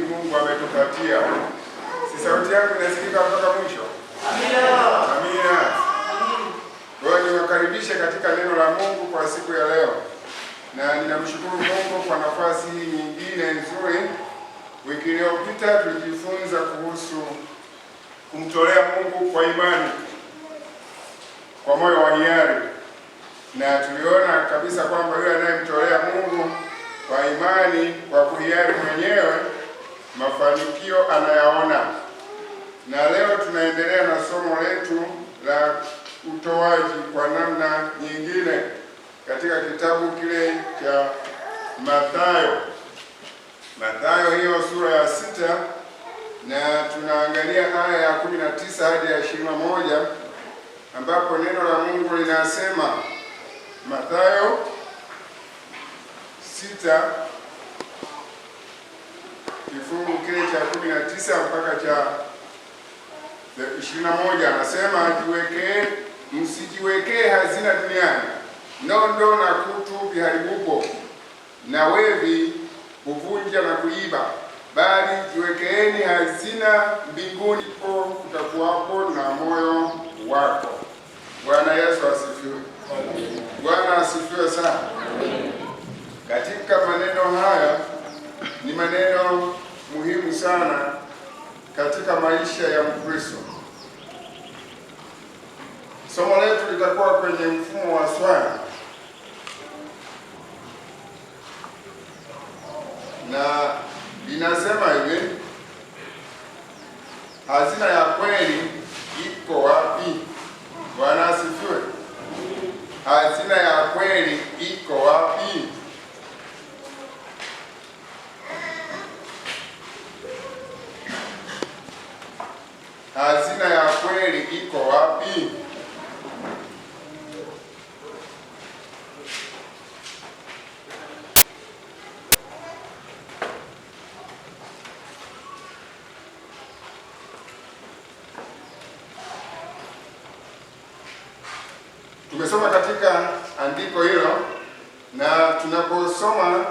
Mungu ametupatia. Si sauti yangu inasikika kutoka mwisho? Amina. Amina. Kwa hiyo niwakaribishe katika neno la Mungu kwa siku ya leo. Na ninamshukuru Mungu kwa nafasi hii nyingine nzuri. Wiki iliyopita tulijifunza kuhusu kumtolea Mungu kwa imani, kwa moyo wa hiari. Na tuliona kabisa kwamba yule anayemtolea Mungu kwa imani, kwa kuhiari mwenyewe, mafanikio anayaona. Na leo tunaendelea na somo letu la utoaji kwa namna nyingine katika kitabu kile cha Mathayo. Mathayo hiyo sura ya 6, na tunaangalia aya ya 19 hadi ya 21, ambapo neno la Mungu linasema, Mathayo 6 kifungu kile cha 19 mpaka cha 21, anasema, msijiwekee hazina duniani, nondo na kutu viharibupo, na wevi huvunja na kuiba, bali jiwekeeni hazina mbinguni, kutakuwapo na moyo wako. Bwana Yesu asifiwe. Bwana asifiwe sana. Katika maneno haya, ni maneno muhimu sana katika maisha ya Mkristo. Somo letu litakuwa kwenye mfumo wa swali, na linasema hivi: hazina ya kweli iko wapi? Bwana asifiwe. Hazina ya kweli iko wapi? Hazina ya kweli iko wapi? Tumesoma katika andiko hilo, na tunaposoma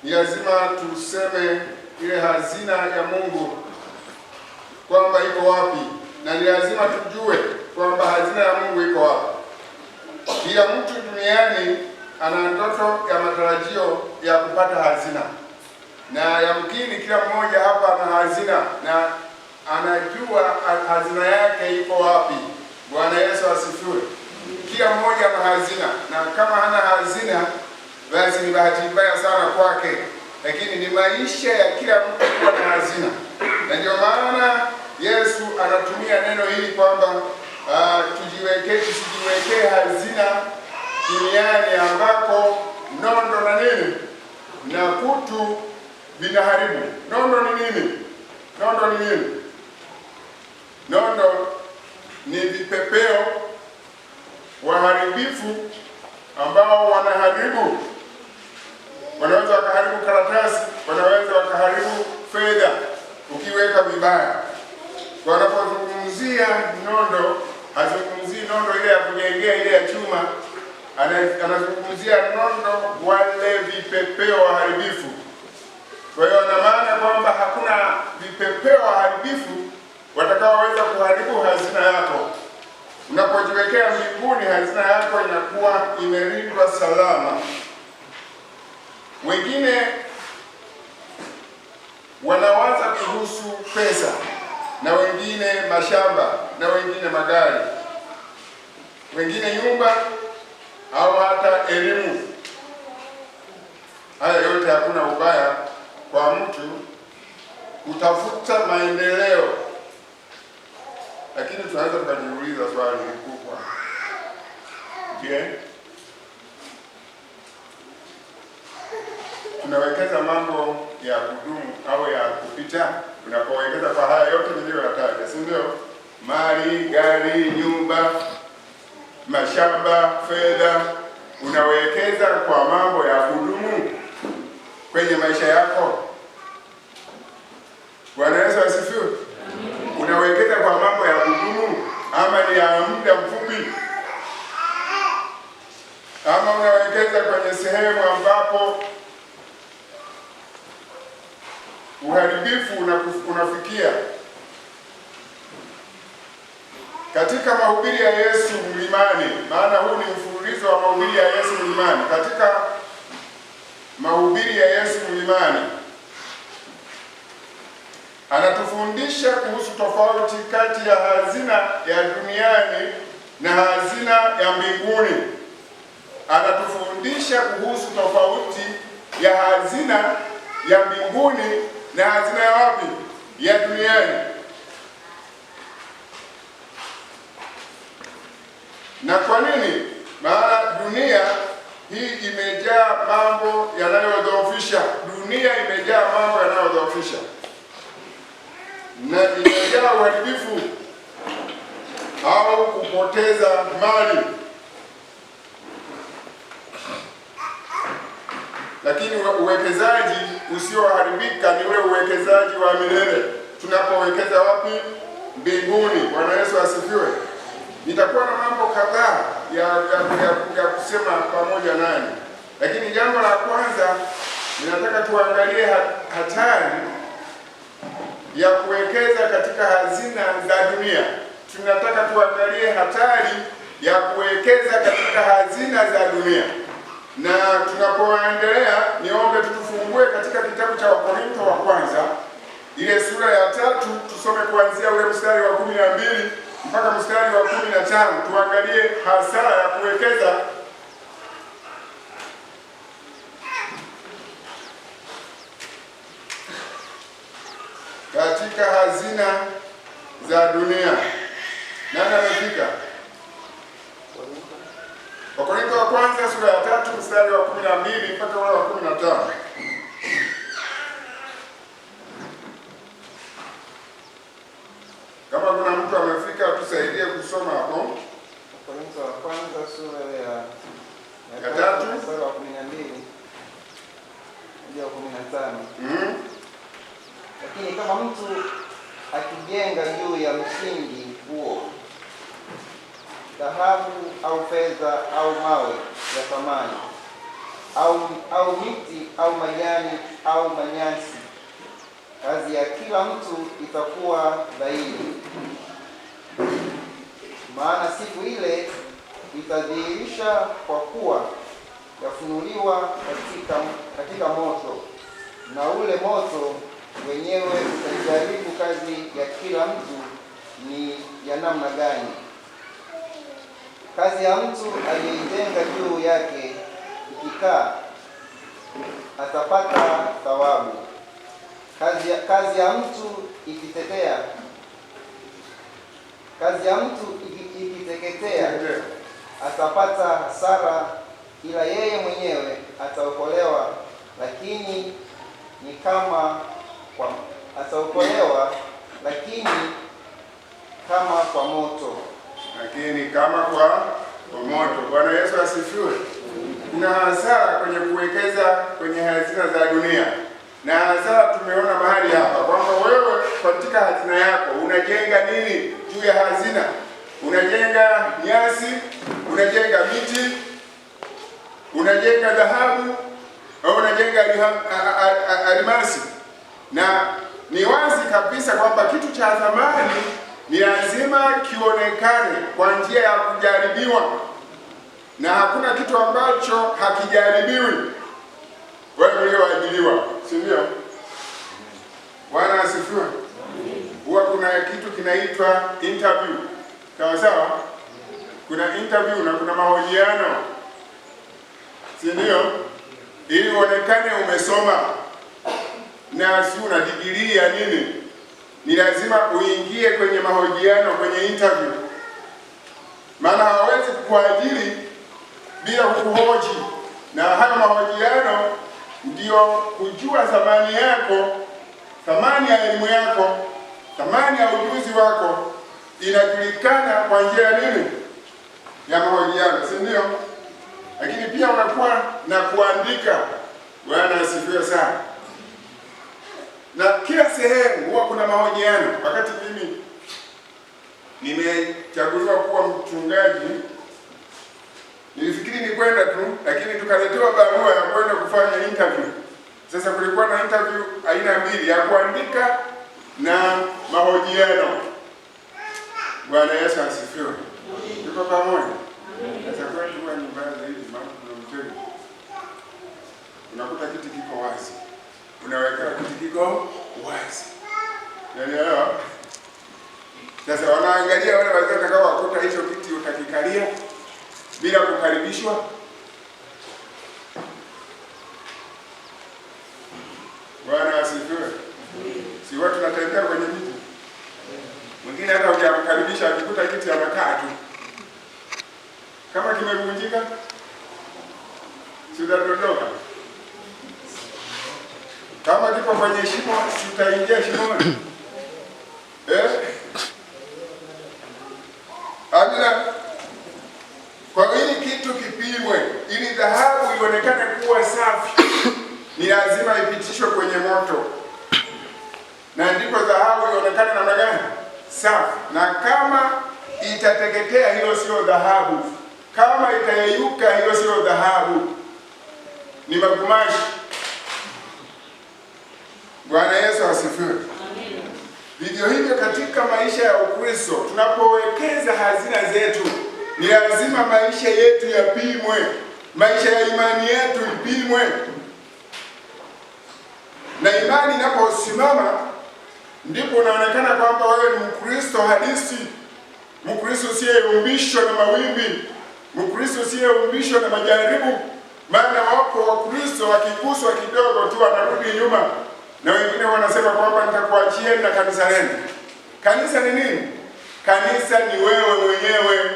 ni lazima tuseme ile hazina ya Mungu kwamba iko wapi, na ni lazima tujue kwamba hazina ya Mungu iko wapi. Kila mtu duniani ana ndoto ya matarajio ya kupata hazina, na yamkini kila mmoja hapa ana hazina na anajua hazina yake iko wapi. Bwana Yesu asifiwe. Kila mmoja ana hazina, na kama hana hazina basi ni bahati mbaya sana kwake, lakini ni maisha ya kila mtu kuwa na hazina. Na ndio maana Yesu anatumia neno hili kwamba tusijiwekee hazina duniani ambako nondo na nini na kutu vinaharibu. Nondo ni nini? Nondo ni nini? Nondo ni vipepeo waharibifu ambao wanaharibu. Wanaweza wakaharibu karatasi, wanaweza wakaharibu fedha ukiweka vibaya. Wanapozungumzia nondo, hazungumzii nondo ile ya kujengea, ile ya chuma. Anazungumzia nondo wale vipepeo waharibifu. Kwa hiyo ana maana kwamba hakuna vipepeo waharibifu watakaoweza kuharibu hazina yako. Unapojiwekea mbinguni, hazina yako inakuwa imelindwa salama. Wengine wanawaza kuhusu pesa, na wengine mashamba, na wengine magari, wengine nyumba, au hata elimu. Haya yote hakuna ubaya kwa mtu kutafuta maendeleo, lakini tunaweza tukajiuliza swali kubwa. Je, tunawekeza mambo ya kudumu au ya kupita? Tunapowekeza kwa haya yote niliyoyataja, si ndio? Mali, gari, nyumba, mashamba, fedha, unawekeza kwa mambo ya kudumu kwenye maisha yako? Bwana Yesu asifiwe. Unawekeza kwa mambo ya kudumu ama ni ya muda mfupi? Ama unawekeza kwenye sehemu ambapo uharibifu unafikia. Katika mahubiri ya Yesu mlimani, maana huu ni mfululizo wa mahubiri ya Yesu mlimani. Katika mahubiri ya Yesu mlimani anatufundisha kuhusu tofauti kati ya hazina ya duniani na hazina ya mbinguni. Anatufundisha kuhusu tofauti ya hazina ya mbinguni na hazina ya wapi? Ya duniani. Na kwa nini? Maana dunia hii imejaa mambo yanayodhoofisha. Dunia imejaa mambo yanayodhoofisha na imejaa uharibifu au kupoteza mali. Lakini uwekezaji usioharibika ni ule uwekezaji wa milele. Tunapowekeza wapi? Mbinguni. Bwana Yesu asifiwe. Nitakuwa na mambo kadhaa ya kusema pamoja nanyi, lakini jambo la kwanza ninataka tuangalie hatari ya kuwekeza katika hazina za dunia. Tunataka tuangalie hatari ya kuwekeza katika hazina za dunia. Na tunapoendelea, niombe tufungue katika kitabu cha Wakorintho wa kwanza, ile sura ya 3, tusome kuanzia ule mstari wa 12 mpaka mstari wa 15. Tuangalie hasara ya kuwekeza katika hazina za dunia. Nani amefika? Wakorintho wa kwanza sura ya 3 mstari wa 12 mpaka ule wa 15. Kama kuna mtu amefika tusaidie kusoma hapo. Wakorintho wa kwanza sura ya 3 mstari wa 12 hadi wa 15. Lakini kama mtu akijenga juu ya msingi huo dhahabu au fedha au mawe ya thamani au miti au majani au manyasi, kazi ya kila mtu itakuwa dhahiri, maana siku ile itadhihirisha, kwa kuwa yafunuliwa katika moto, na ule moto wenyewe utajaribu kazi ya kila mtu ni ya namna gani. Kazi ya mtu aliyeijenga juu yake ikikaa, atapata thawabu. Kazi ya mtu ikiteketea, atapata hasara, ila yeye mwenyewe ataokolewa, lakini kama kwa moto. Bwana Yesu asifiwe. Kuna hasara kwenye kuwekeza kwenye hazina za dunia. Na hasara tumeona mahali hapa kwamba wewe katika hazina yako unajenga nini juu ya hazina? Unajenga nyasi, unajenga miti, unajenga dhahabu, au unajenga almasi. Na ni wazi kabisa kwamba kitu cha thamani ni lazima kionekane kwa njia ya kujaribiwa, na hakuna kitu ambacho hakijaribiwi. Wewe ulioajiriwa, si ndio? Bwana asifiwe. Huwa kuna kitu kinaitwa interview. Sawa? Kuna interview na kuna mahojiano, si ndio? Ili uonekane umesoma na si una degree ya nini, ni lazima uingie kwenye mahojiano, kwenye interview. Maana hawawezi kukuajiri bila kukuhoji, na hayo mahojiano ndio kujua thamani yako, thamani ya elimu yako, thamani ya ujuzi wako inajulikana kwa njia ya nini? Ya mahojiano, si ndio? Lakini pia unakuwa na kuandika. Bwana asifiwe sana. Na kila sehemu huwa kuna mahojiano. Wakati mimi nimechaguliwa kuwa mchungaji, nilifikiri ni kwenda tu, lakini tukaletewa barua ya kwenda kufanya interview. Sasa kulikuwa na interview aina mbili, ya kuandika na mahojiano. Bwana Yesu asifiwe. Tuko pamoja? Sasa kwa hiyo ni mbaya zaidi, maana kuna mtego. Unakuta kiti kiko wazi, unaweka kiti kiko wazi, unaelewa? Sasa wanaangalia wale wazee watakao wakuta hicho kiti utakikalia bila kukaribishwa. Bwana asifiwe. Si watu tunatembea kwenye miti, mwingine hata hujamkaribisha akikuta kiti anakaa tu, kama kimevunjika sitadondoka. Kama kipo kwenye shimo sitaingia shimoni. Amina. Kwa ili kitu kipimwe, ili dhahabu ionekane kuwa safi, ni lazima ipitishwe kwenye moto, na ndipo dhahabu ionekane namna gani? Safi. Na kama itateketea, hilo sio dhahabu. Kama itayeyuka, hilo sio dhahabu, ni magumashi. Bwana Yesu asifiwe. Vivyo hivyo katika maisha ya Ukristo, tunapowekeza hazina zetu, ni lazima maisha yetu yapimwe, maisha ya imani yetu ipimwe. Na imani inaposimama, ndipo unaonekana kwamba wewe ni Mkristo halisi, Mkristo usiyeyumbishwa na mawimbi, Mkristo usiyeyumbishwa na majaribu. Maana wapo Wakristo wakiguswa kidogo tu wanarudi nyuma, na wengine wanasema kwamba nitakuachieni na kanisa lenu. Kanisa ni nini? Kanisa ni wewe mwenyewe.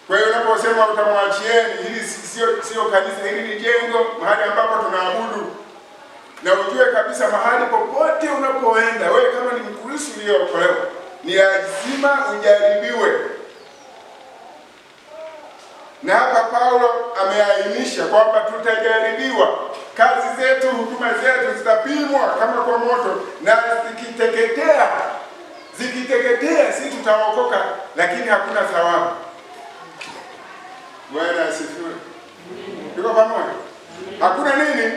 Kwa hiyo unaposema utamwachieni, hili sio kanisa, hili ni jengo, mahali ambapo tunaabudu. Na ujue kabisa mahali popote unapoenda, wewe kama ni Mkristo uliyeokolewa, ni lazima ujaribiwe. Na hapa Paulo ameainisha kwamba tutajaribiwa. Kazi zetu, huduma zetu zitapimwa kama kwa moto, na zikiteketea si tutaokoka, lakini hakuna thawabu. Bwana asifiwe. Tuko pamoja? Hakuna nini?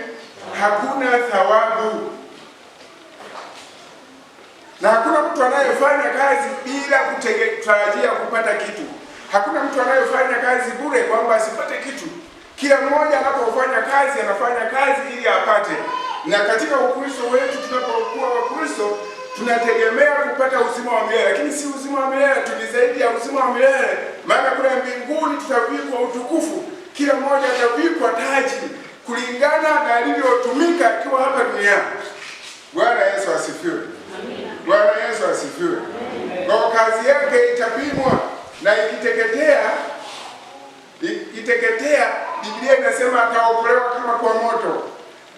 Hakuna thawabu. Na hakuna mtu anayefanya kazi bila kutarajia kupata kitu. Hakuna mtu anayefanya kazi bure kwamba asipate kitu. Kila mmoja anapofanya kazi, anafanya kazi ili apate. Na katika Ukristo wetu, tunapokuwa Wakristo, tunategemea kupata uzima wa milele, lakini si uzima wa milele tu, ni zaidi ya uzima wa milele. Maana kule mbinguni tutavikwa utukufu, kila mmoja atavikwa taji kulingana na alivyotumika akiwa hapa duniani. Bwana Yesu asifiwe. Bwana Yesu asifiwe. Kwa kazi yake itapimwa, na ikiteketea, Biblia inasema ataokolewa kama kwa moto.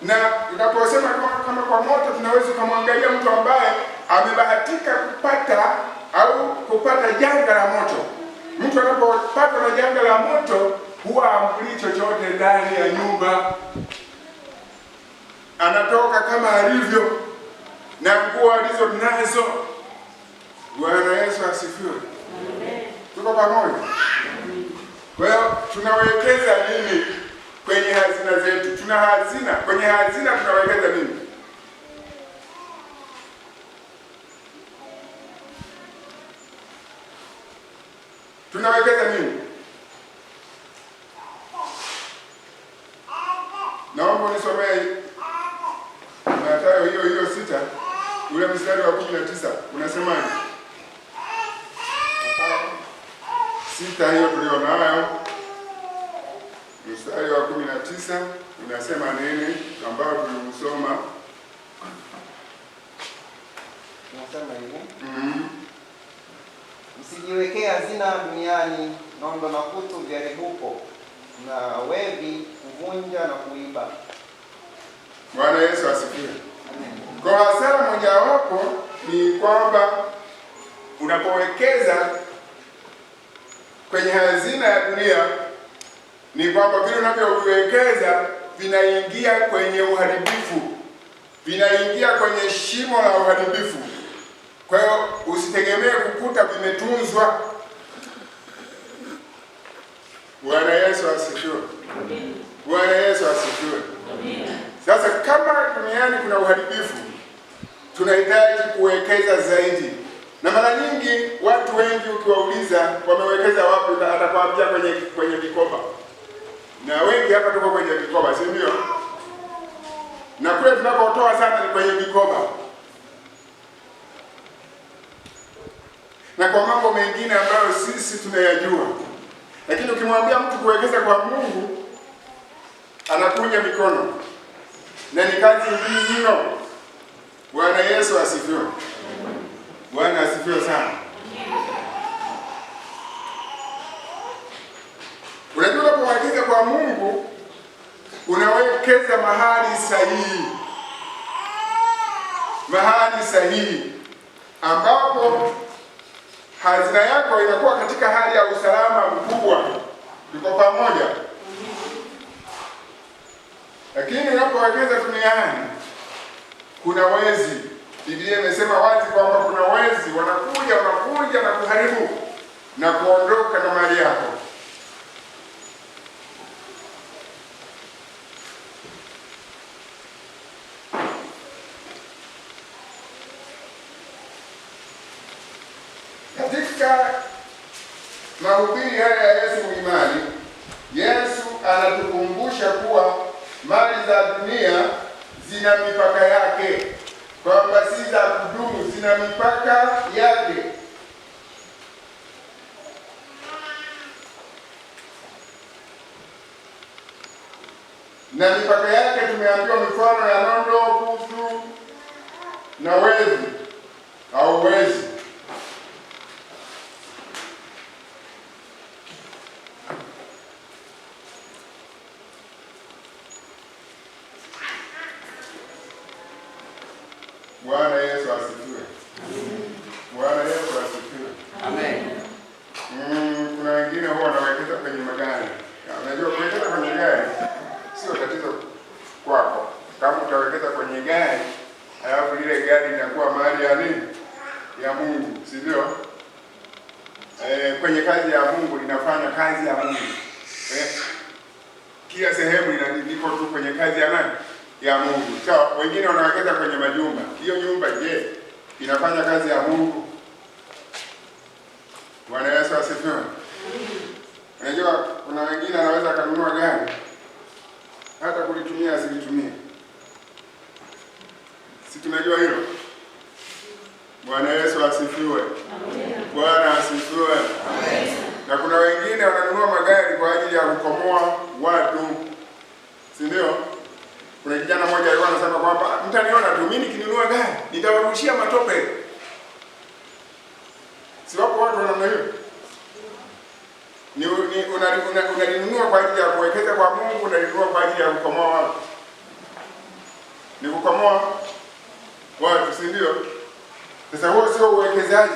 Na unaposema kama kwa moto, tunaweza kumwangalia mtu ambaye amebahatika kupata janga la moto. Mtu anapopata na janga la moto, huwa amkuli chochote ndani ya nyumba, anatoka kama alivyo na nguo alizo nazo. Bwana Yesu asifiwe. Tuko pamoja? Kwa hiyo tunawekeza nini kwenye hazina zetu? Tuna hazina. Kwenye hazina tunawekeza nini? Tunawekeza nini? Naomba unisomee Mathayo hiyo 6, ule mstari wa 19. Unasemaje? Sita hiyo tulionayo, mstari wa 19 unasema nini ambao tuliusoma? Unasema hivi. Msijiwekee hazina duniani, nondo na kutu viharibuko, na wevi kuvunja na kuiba. Bwana Yesu asifiwe. Kwa hasara mojawapo ni kwamba unapowekeza kwenye hazina ya dunia, ni kwamba vile unavyowekeza vinaingia kwenye uharibifu, vinaingia kwenye shimo la uharibifu. Kwa hiyo usitegemee kukuta vimetunzwa. Bwana Yesu asifiwe. Bwana Yesu asifiwe. Sasa kama duniani kuna uharibifu, tunahitaji kuwekeza zaidi. Na mara nyingi watu wengi ukiwauliza wamewekeza wapi, atakwambia kwenye vikoba. Na wengi hapa tuko kwenye vikoba, si ndio? Na kule tunakotoa sana ni kwenye vikoba. Na kwa mambo mengine ambayo sisi tunayajua. Lakini ukimwambia mtu kuwekeza kwa Mungu, anakunja mikono. Na ni kazi ngumu mno. Bwana Yesu asifiwe. Bwana asifiwe sana. Unajua unapowekeza kwa Mungu, unawekeza mahali sahihi. Mahali sahihi ambapo hazina yako inakuwa katika hali ya usalama mkubwa. Tuko pamoja? Lakini unapowekeza duniani, kuna wezi. Biblia imesema wazi kwamba kuna wezi wanakuja na kuharibu na kuondoka na mali yako. Katika mahubiri haya ya Yesu Mlimani, Yesu anatukumbusha kuwa mali za dunia zina mipaka yake, kwamba si za kudumu, zina mipaka yake. Na mipaka yake tumeambiwa mifano ya nondo, kutu na wezi au wezi. Bwana Yesu asifiwe. Bwana Yesu asifiwe. Amen. Kuna wengine huwa wanawekeza kwenye magari. Unajua kuwekeza kwenye gari sio tatizo kwako. Kama utawekeza kwenye gari, alafu lile gari linakuwa mali ya nini? Ya Mungu, si ndio? Kwenye kazi ya Mungu linafanya kazi ya Mungu. Kila sehemu liko tu kwenye kazi ya nani? Ya Mungu. Sawa, wengine wanawekeza kwenye majumba. Hiyo nyumba je, inafanya kazi ya Mungu? Bwana Yesu asifiwe. Unajua kuna wengine anaweza kanunua gari hata kulitumia asilitumie. Si tunajua hilo? Bwana Yesu asifiwe. Bwana asifiwe. Na kuna wengine wananunua magari kwa ajili ya kukomoa watu. Si ndio? Kuna kijana mmoja alikuwa anasema kwamba mtaniona tu mimi nikinunua gari nitawarushia matope. Si wapo watu wanamna hiyo? Unalinunua kwa ajili ya kuwekeza kwa Mungu, unalinunua kwa ajili ya kukomoa watu. Ni kukomoa watu, si ndio? Sasa huo sio uwekezaji.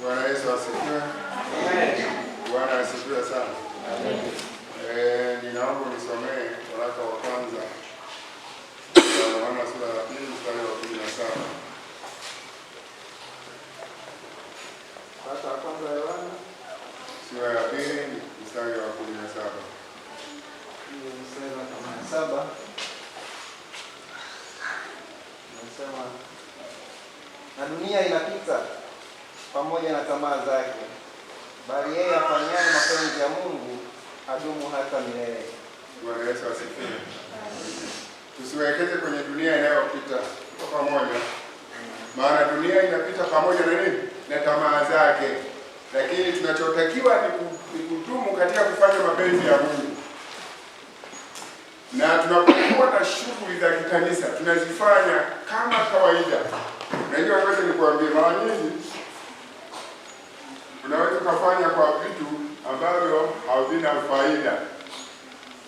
Bwana Yesu asifiwe. Amen. Bwana asifiwe sana. Amen. Ninaomba nisomee waraka wa kwanza Yohana sura ya 2 mstari wa 17. Waraka wa kwanza Yohana sura ya 2 mstari wa 17. Hiyo mstari wa 17. Nasema na dunia inapita pamoja na tamaa zake, bali yeye afanyaye mapenzi ya Mungu adumu hata milele. Bwana Yesu asifiwe. Tusiwekeze kwenye dunia inayopita kwa pamoja. Maana dunia inapita pamoja na nini? Na tamaa zake. Lakini tunachotakiwa ni kudumu katika kufanya mapenzi ya Mungu. Na tunapokuwa na shughuli za kikanisa tunazifanya kama kawaida. Unajua ngoja nikwambie, mara nyingi tukafanya kwa vitu ambavyo havina faida.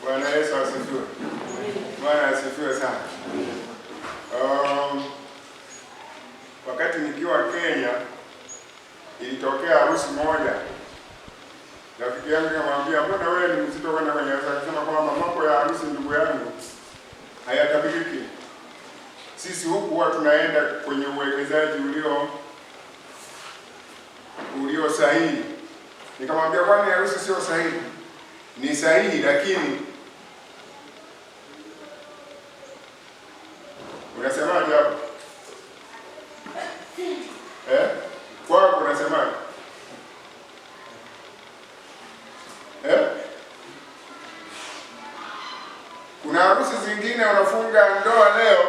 Bwana Yesu asifiwe. Bwana asifiwe sana. Wakati nikiwa Kenya, ilitokea harusi moja. Rafiki yangu akamwambia, mbona wewe ni mzito kwenda kwenye harusi? Akasema kwamba mambo ya harusi, ndugu yangu, hayatabiriki. Sisi huku huwa tunaenda kwenye uwekezaji ulio sahihi. Nikamwambia, kwani harusi sio sahihi? Ni sahihi, lakini unasemaje hapo? Kwako unasemaje? Kuna harusi zingine wanafunga ndoa leo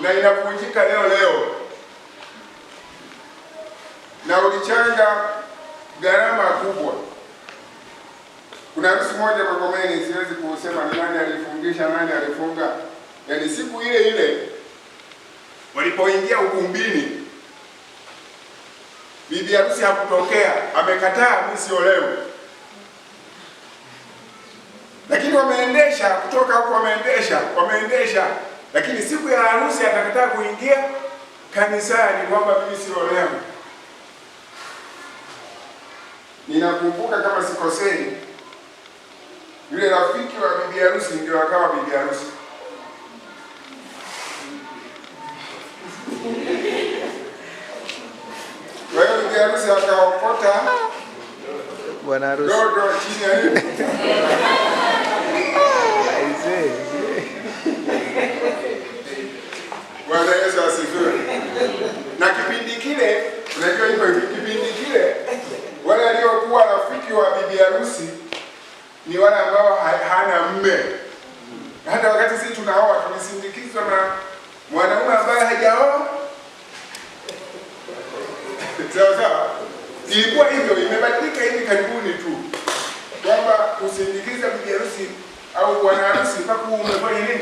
na inavunjika leo na ulichanga gharama kubwa. Kuna harusi moja Magomeni, siwezi kusema ni nani alifungisha, nani alifunga. Yaani siku ile walipoingia ukumbini, bibi harusi hakutokea, amekataa, mimi siolewe. Lakini wameendesha kutoka huko, wameendesha. Lakini siku ya harusi atakataa kuingia kanisani kwamba mimi siolewe. Ninakumbuka kama sikosei, yule rafiki wa bibi harusi ndio akawa bibi harusi. Kwa hiyo bibi harusi akaokota bwana harusi dodo chini ya nini? Bwana Yesu asifiwe. Na kipindi kile, unajua hivyo, kipindi kile wale waliokuwa rafiki wa bibi harusi ni wale ambao hana mme. Hata wakati sisi tunaoa tulisindikizwa na mwanaume ambaye hajaoa. Sawa. Ilikuwa hivyo, imebadilika hivi karibuni tu, kwamba kusindikiza bibi harusi au bwana harusi mpaka umefanya nini?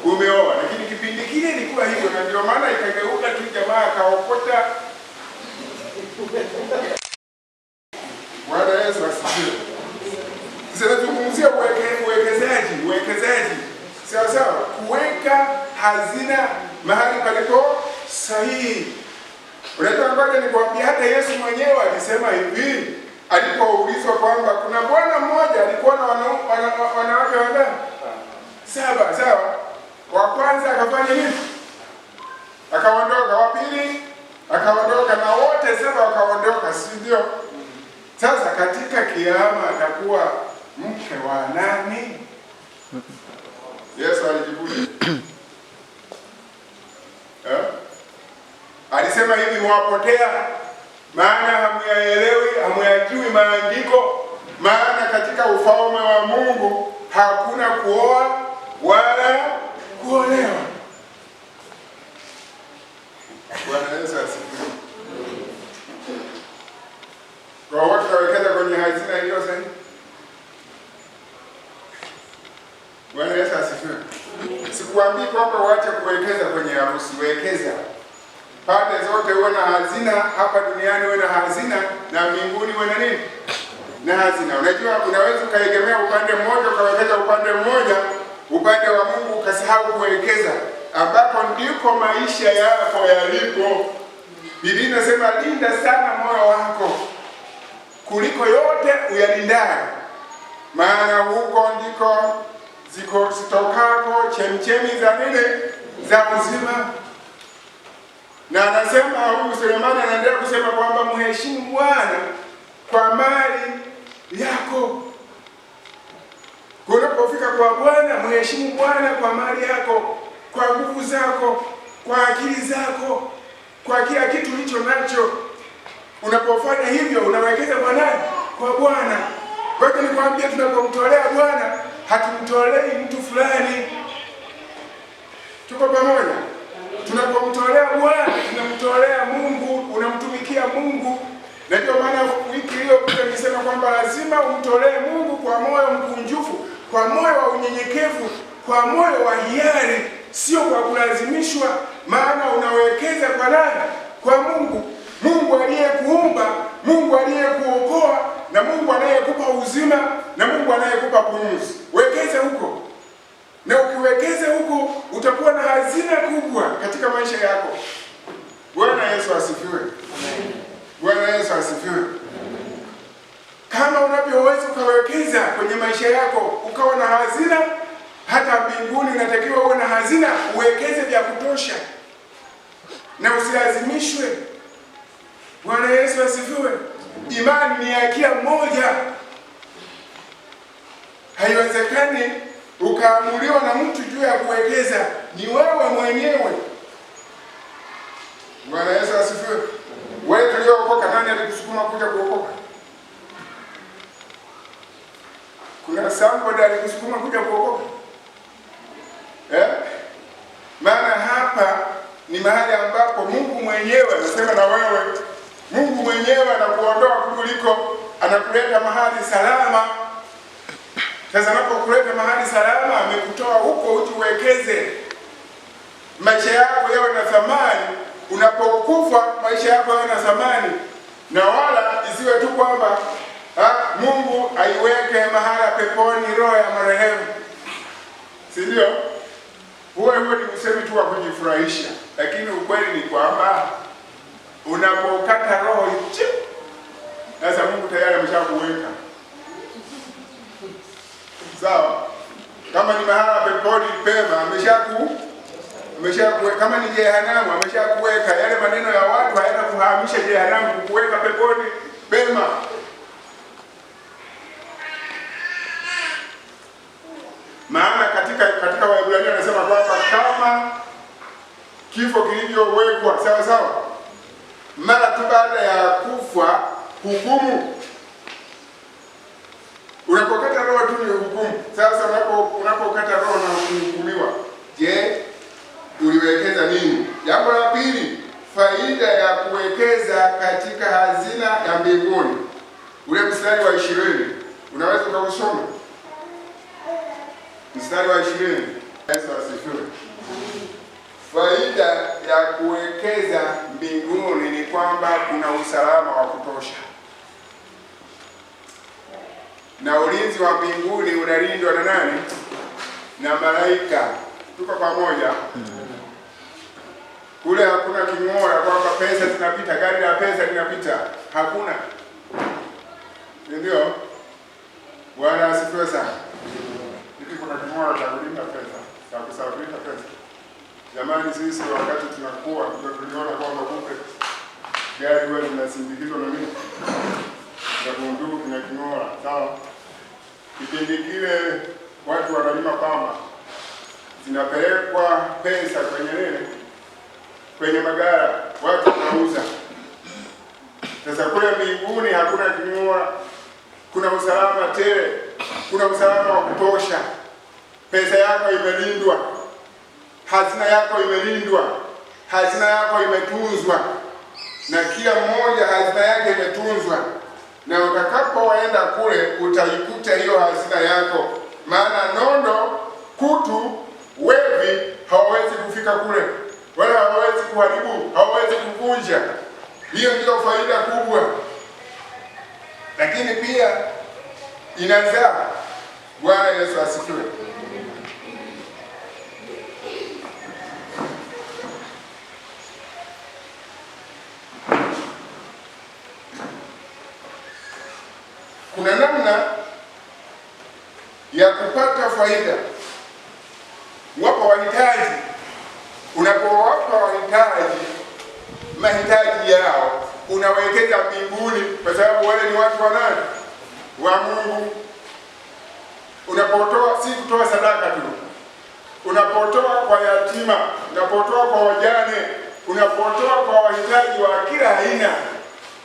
Umeoa. Lakini kipindi kile ilikuwa hivyo, na ndio maana ikageuka tu, jamaa akaokota. Bwana Yesu asifiwe. Sasa tunazungumzia uwekezaji. Sawa, kuweka hazina mahali palipo sahihi. Unajua, ngoja nikwambie, hata Yesu mwenyewe alisema hivi alipoulizwa kwamba kuna bwana mmoja alikuwa na wanawake wangapi? 7. Sawa. Wa kwanza akafanya nini? Akaondoka. Wa pili akaondoka, na wote 7 wakaondoka, si ndio? Sasa katika kiama atakuwa mke wa nani? Yesu alijibu. Alisema hivi, mwapotea maana hamyaelewi, hamyajui maandiko, maana katika ufalme wa Mungu hakuna kuoa wala kuolewa. Bwana Yesu asifiwe. Kwa watu wawekeza kwenye hazina hiyo sasa. Bwana Yesu asifiwe. Sikuambii kwamba waache kuwekeza kwenye harusi, wekeza. Pande zote uwe na hazina, hapa duniani uwe na hazina, na mbinguni uwe na nini? Na hazina. Unajua, unaweza ukaegemea upande mmoja, ukawekeza upande mmoja, upande wa Mungu ukasahau kuwekeza, ambapo ndiko maisha yako yalipo. Biblia inasema linda sana moyo wako kuliko yote uyalindayo, maana huko ndiko zitokako chemchemi za nini? Za uzima. Na anasema huyu Sulemani, anaendelea kusema kwamba mheshimu Bwana kwa mali yako. Unapofika kwa Bwana, mheshimu Bwana kwa mali yako, kwa nguvu zako, kwa akili zako, kwa kila kitu ulicho nacho. Unapofanya hivyo unawekeza kwa nani? Kwa Bwana. Kwa hiyo nikwambia, tunapomtolea Bwana hatumtolei mtu fulani. Tuko pamoja? Tunapomtolea Bwana tunamtolea Mungu, unamtumikia Mungu. Na ndio maana wiki iliyopita nilisema kwamba lazima umtolee Mungu kwa moyo mkunjufu, kwa moyo wa unyenyekevu, kwa moyo wa hiari, sio kwa kulazimishwa. Maana unawekeza kwa nani? Kwa Mungu. Mungu aliyekuumba Mungu aliyekuokoa na Mungu anayekupa uzima na Mungu anayekupa pumzi. Wekeze huko, na ukiwekeze huko utakuwa na hazina kubwa katika maisha yako. Bwana Yesu asifiwe. Bwana Yesu asifiwe. Kama unavyoweza ukawekeza kwenye maisha yako ukawa na hazina, hata mbinguni unatakiwa uwe na hazina, uwekeze vya kutosha na usilazimishwe. Bwana Yesu asifiwe. Imani ni ya kila mmoja. Haiwezekani ukaamuliwa na mtu juu ya kuwekeza, ni wewe mwenyewe. Bwana Yesu asifiwe. Wewe tuliyookoka, nani alikusukuma kuja kuokoka? Kuna somebody alikusukuma kuja kuokoka? Maana hapa ni mahali ambapo Mungu mwenyewe anasema na wewe. Mungu mwenyewe anakuondoa kuliko, anakuleta mahali salama. Sasa anapokuleta mahali salama, amekutoa huko ujiwekeze. Maisha yako yawe na thamani. Unapokufa maisha yako yawe na thamani, na wala isiwe tu kwamba Mungu aiweke mahala peponi roho ya marehemu. Si ndio? Huo ni usemi tu wa kujifurahisha, lakini ukweli ni kwamba unapokata roho hicho, sasa Mungu tayari ameshakuweka. Sawa? Kama ni mahala peponi pema, ameshakuweka. Kama ni jehanamu, ameshakuweka. Yale maneno ya watu hayana kuhamisha jehanamu, kukuweka peponi pema. Maana katika Waebrania anasema kwamba kama kifo kilivyowekwa sawa sawa, mara tu baada ya kufa hukumu. Unapokata roho tu ni hukumu. Sasa unapokata roho na kuhukumiwa, je, uliwekeza nini? Jambo la pili, faida ya kuwekeza katika hazina ya mbinguni. Ule mstari wa 20 unaweza kusoma mstari wa 20. Yesu asifiwe. Faida ya kuwekeza mbinguni ni kwamba kuna usalama wa kutosha, na ulinzi wa mbinguni unalindwa na nani? Na malaika. Tuko pamoja? Kule hakuna king'ora kwamba pesa zinapita, gari la pesa linapita. Hakuna. Ndio? Bwana asifiwe sana. Kuna king'ora cha kulinda pesa, cha kusafirisha pesa. Jamani, sisi wakati tunakuwa tuliona kwamba kumbe gari wewe linasindikizwa na nini? Na bunduki kuna king'ora. Sawa? Kipindi kile watu wanalima pamba, zinapelekwa pesa kwenye nini? Kwenye magara, watu wanauza. Sasa kule mbinguni hakuna king'ora. Kuna usalama tele. Kuna usalama wa kutosha. Pesa yako imelindwa. Hazina yako imelindwa. Hazina yako imetunzwa. Na kila mmoja hazina yake imetunzwa. Na utakapoenda kule utaikuta hiyo hazina yako. Maana nondo, kutu, wevi hawawezi kufika kule. Wala hawawezi kuharibu, hawawezi kuvunja. Hiyo ndio faida kubwa. Lakini pia inazaa. Bwana Yesu asifiwe. Kuna namna ya kupata faida. Wapo wahitaji. Unapowapa wahitaji mahitaji yao, unawekeza mbinguni, kwa sababu wale ni watu wa nani? Wa Mungu. Unapotoa, si kutoa sadaka tu. Unapotoa kwa yatima, unapotoa kwa wajane, unapotoa kwa wahitaji wa kila aina,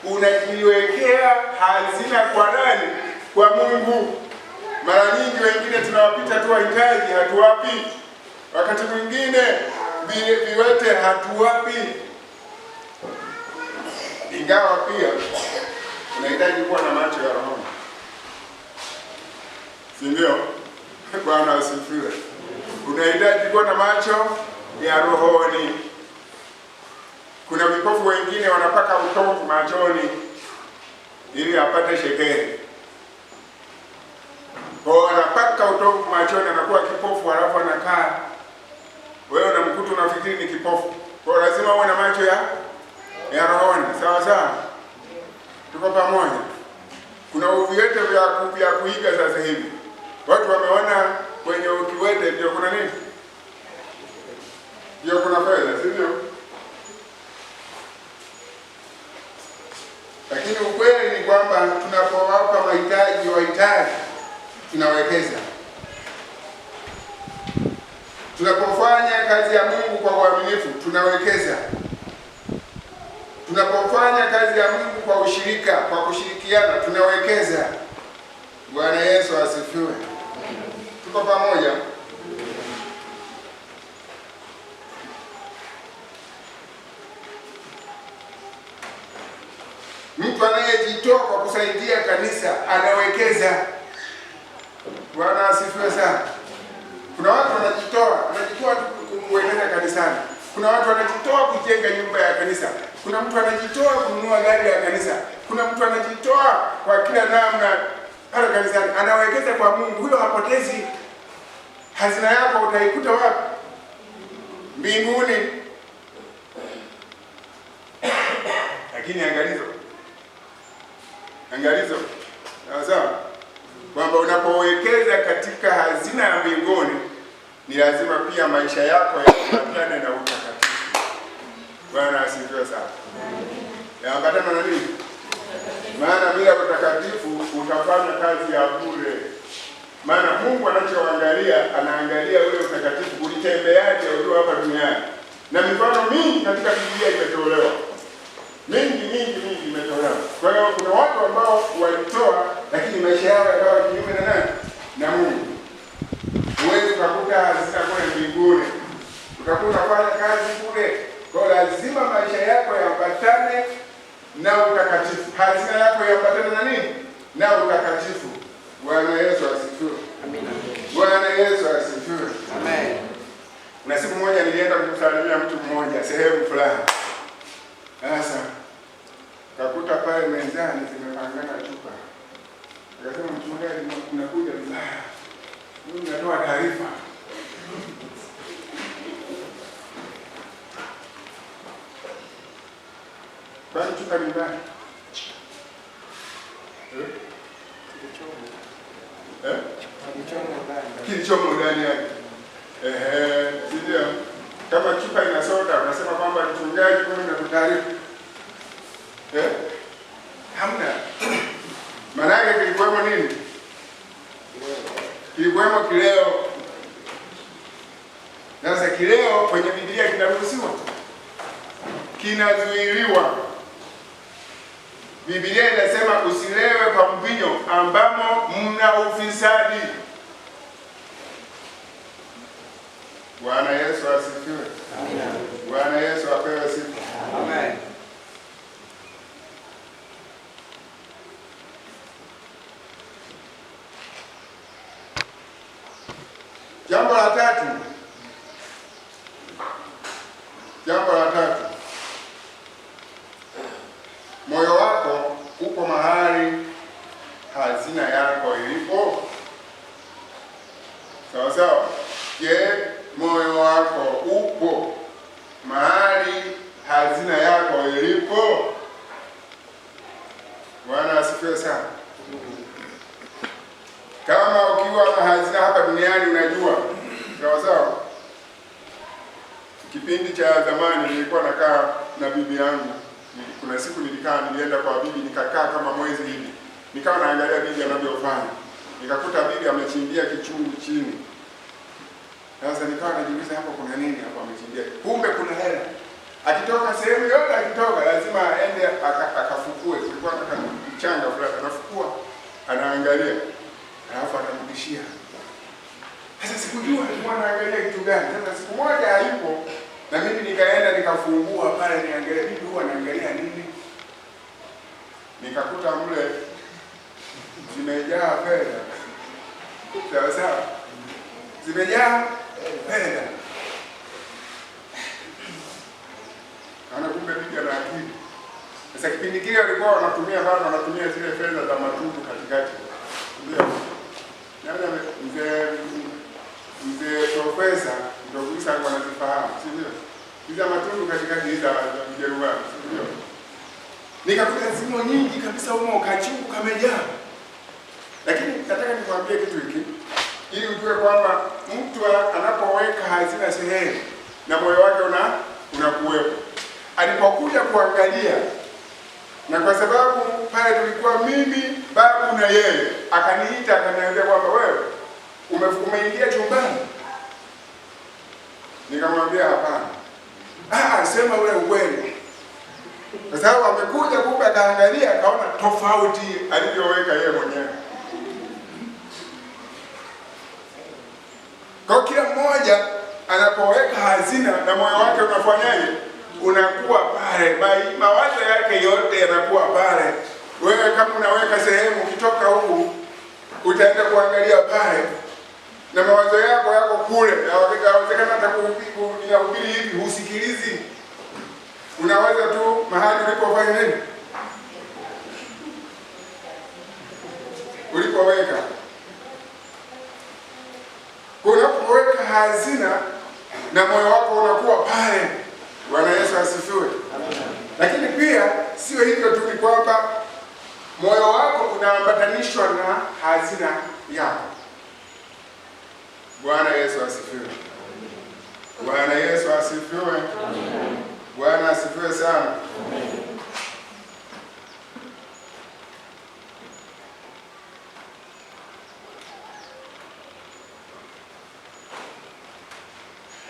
unajiwekea hazina kwa nani? Kwa Mungu. Mara nyingi wengine tunawapita tu wahitaji, hatuwapi. Wakati mwingine viwete hatuwapi. Ingawa pia unahitaji kuwa na macho ya roho. Si ndio? Bwana asifiwe. Unahitaji kuwa na macho ya rohoni. Kuna vipofu wengine wanapaka utovu machoni. ili apate shekeri. Kwa anapaka utovu machoni, anakuwa kipofu, halafu anakaa. Wewe unamkuta unafikiri ni kipofu. Kwa lazima uwe na macho ya rohoni. Sawa sawa? Tuko pamoja. Kuna uviwete vya kuiga sasa hivi. Watu wameona kwenye ukiwete ndio kuna nini? Ndio kuna fedha, sivyo? Lakini ukweli ni kwamba tunapowapa mahitaji wahitaji, tunawekeza. Tunapofanya kazi ya Mungu kwa uaminifu, tunawekeza. Tunapofanya kazi ya Mungu kwa ushirika, kwa kushirikiana, tunawekeza. Bwana Yesu asifiwe. Tuko pamoja? Mtu anayejitoa kwa kusaidia kanisa anawekeza. Bwana asifiwe sana. Kuna watu wanajitoa kuwekeza kanisani. Kuna watu wanajitoa kujenga nyumba ya kanisa. Kuna mtu anajitoa kununua gari ya kanisa. Kuna mtu anajitoa kwa kila namna pale kanisani. Anawekeza kwa Mungu. Huyo hapotezi. Hazina yako utaikuta wapi? Mbinguni. Lakini angalizo. Sawa? Kwamba unapowekeza katika hazina ya mbinguni, ni lazima pia maisha yako yaambatane na utakatifu. Bwana asifiwe sana. Yaambatane na nini? Maana bila utakatifu utafanya kazi ya bure. Maana Mungu anachoangalia, anaangalia ule utakatifu ulitembeaje ukiwa hapa duniani. Na mifano mingi katika Biblia imetolewa. Mingi imetolewa. Kwa hiyo kuna watu ambao walitoa lakini maisha yao yakawa kinyume na nani? Na Mungu. Huwezi kukuta hazina kule mbinguni. Utakuwa unafanya kazi kule. Kwa lazima maisha yako yaambatane na utakatifu. Hazina yako yaambatane na nini? Na utakatifu. Bwana Yesu asifiwe. Amina. Bwana Yesu asifiwe. Amen. Na siku moja nilienda kumsalimia mtu mmoja sehemu fulani. Sasa kakuta pale mezani zimepangana chupa. Akasema mchungaji, unakuja vibaya. Mimi natoa taarifa. Kwani chupa ni mbaya? Kilichomo ndani yake. Sio. Kama chupa ina soda, unasema kwamba mchungaji mimi nakutaarifu. Hamna. Maana yake kilikuwemo nini? Kilikuwemo kileo. Sasa kileo kwenye Biblia kinaruhusiwa? Kinazuiliwa. Biblia inasema usilewe kwa mvinyo ambamo mna ufisadi. Bwana Yesu asifiwe. Amina. Bwana Yesu apewe sifa. Amen. Jambo la tatu. Moyo wako uko mahali hazina yako ilipo. Sawa sawa? Je, moyo wako upo mahali hazina yako ilipo? Bwana asifiwe sana. Kama ukiwa na hazina hapa duniani unajua. Sawa sawa? Kipindi cha zamani nilikuwa nakaa na bibi yangu. Kuna siku nilienda kwa bibi nikakaa kama mwezi hivi. Nikawa naangalia bibi anavyofanya. Nikakuta bibi amechimbia kichungu chini. Sasa nikawa najiuliza hapo kuna nini hapo amechimbia. Kumbe kuna hela. Akitoka sehemu yote lazima aende akafukue. Kulikuwa na mchanga fulani anafukua, anaangalia. Alafu anamrudishia. Sasa sikujua alikuwa anaangalia kitu gani. Sasa siku moja hayupo na mimi nikaenda nikafungua pale niangalia bibi huwa anaangalia nini. Nikakuta mle zimejaa fedha. Sawa sawa. Zimejaa fedha. Ana kumbe bibi ana akili. Sasa kipindi kile walikuwa wanatumia zile fedha za matundu katikati. Ndio. Nani mzee profesa ndio kuisa wanazifahamu, si ndio? Hizo matundu katikati hizo za Mjerumani, si ndio? Nikakuta zimo nyingi kabisa humo, kachungu kamejaa. Lakini nataka nikwambie kitu hiki ili ujue kwamba mtu anapoweka hazina sehemu na moyo wake unakuwepo. Alipokuja kuangalia, na kwa sababu pale tulikuwa mimi, babu na yeye, akaniita akaniambia kwamba wewe umeingia chumbani. Nikamwambia hapana. Sema ule ukweli. Kwa sababu amekuja kumbe akaangalia akaona tofauti alivyoweka yeye mwenyewe. Kwa kila mmoja anapoweka hazina na moyo wake unafanyaje? Unakuwa pale. Mawazo yake yote yanakuwa pale. Wewe kama unaweka sehemu, ukitoka huku utaenda kuangalia pale na mawazo yako kule. Yawezekana hata kuhubiri hivi husikilizi. Unaweza tu mahali ulipofanya nini? Ulipoweka. Unapoweka hazina na moyo wako unakuwa pale. Bwana Yesu asifiwe. Lakini pia sio hivyo tu, ni kwamba moyo wako unaambatanishwa na hazina yako. Bwana Yesu asifiwe. Bwana Yesu asifiwe. Bwana asifiwe sana.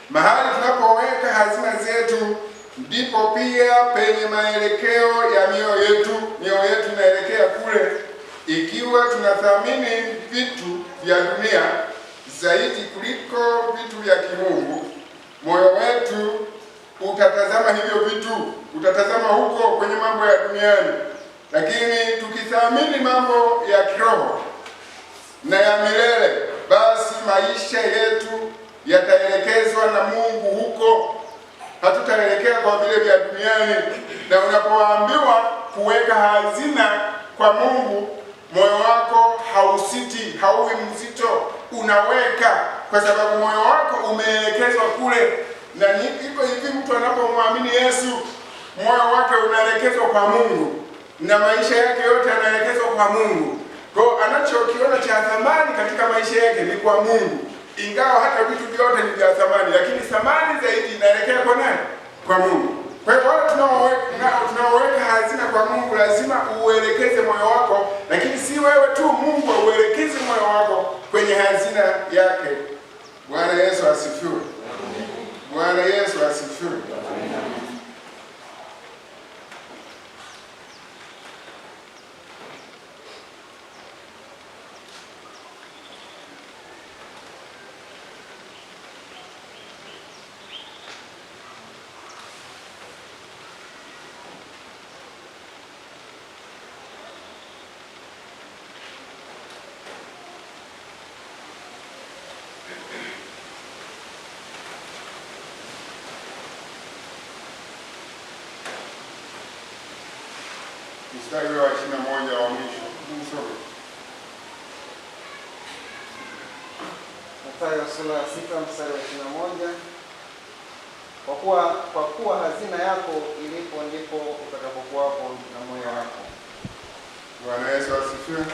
Mahali tunapoweka hazina zetu ndipo pia penye maelekeo ya mioyo yetu. Mioyo yetu inaelekea kule. Ikiwa tunathamini vitu vya dunia zaidi kuliko vitu vya kimungu, moyo wetu utatazama hivyo vitu, utatazama huko kwenye mambo ya duniani. Lakini tukithamini mambo ya kiroho na ya milele, basi maisha yetu yataelekezwa na Mungu huko. Hatutaelekea kwa vile vya duniani. Na unapoambiwa kuweka hazina kwa Mungu, moyo wako hausiti, hauwi mzito. Unaweka kwa sababu moyo wako umeelekezwa kule. Na hivyo hivi mtu anapomwamini Yesu, moyo wake unaelekezwa kwa Mungu na maisha yake yote yanaelekezwa kwa Mungu. Kwa anachokiona cha thamani katika maisha yake ni kwa Mungu. Ingawa hata vitu vyote ni vya thamani, lakini thamani zaidi inaelekea kwa nani? Kwa Mungu. Kwa hiyo wale tunaoweka hazina kwa Mungu lazima uelekeze moyo wako, lakini si wewe tu, Mungu auelekeze moyo wako kwenye hazina yake. Bwana Yesu asifiwe. Bwana Yesu asifiwe. Mstari wa 21 wa mwisho. Mathayo sura ya 6 mstari wa 21. Kwa kuwa hazina yako ilipo ndipo utakapokuwapo na moyo wako. Bwana Yesu asifiwe.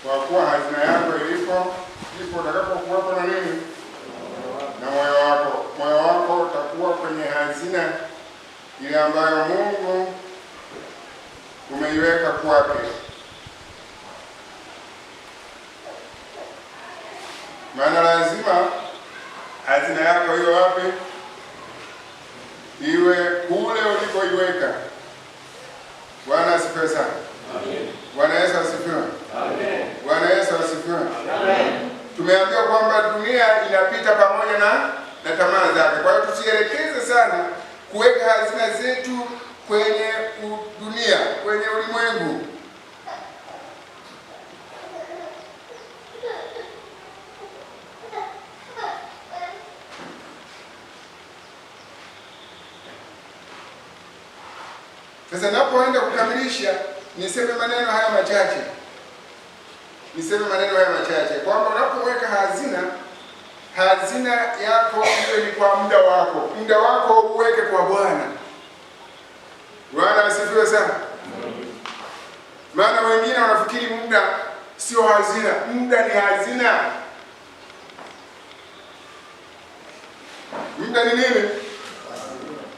Kwa kuwa hazina yako ilipo ndipo utakapokuwapo na nini? Na moyo wako. Moyo wako utakuwa kwenye hazina ile ambayo Mungu umeiweka kwake. Maana lazima hazina yako hiyo wapi? Iwe kule ulikoiweka. Bwana asifiwe sana. Amen. Bwana Yesu asifiwe. Amen. Bwana Yesu asifiwe. Amen. Tumeambiwa kwamba dunia inapita pamoja na tamaa zake. Kwa hiyo tusielekeze sana kuweka hazina zetu kwenye dunia, kwenye ulimwengu. Sasa napoenda kukamilisha, niseme maneno haya machache. Kwamba unapoweka hazina yako iwe ni kwa muda wako. Muda wako uweke kwa Bwana. Bwana asifiwe sana. Maana wengine wanafikiri muda sio hazina. Muda ni hazina. Muda ni nini?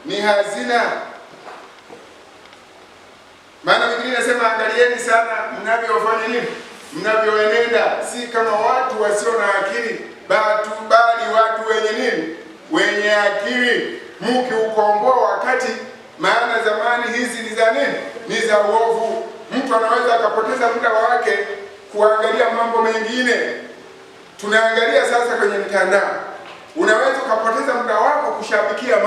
Ni hazina. Maana Biblia inasema angalieni sana mnavyofanya nini? Mnavyoenenda, si kama watu wasio na akili, bali watu wenye nini? Wenye akili. Mkiukomboa wakati, maana zamani hizi ni za nini? Ni za uovu. Mtu anaweza akapoteza muda wake kuangalia mambo mengine. Tunaangalia sasa kwenye mitandao. Unaweza ukapoteza muda wako kushabikia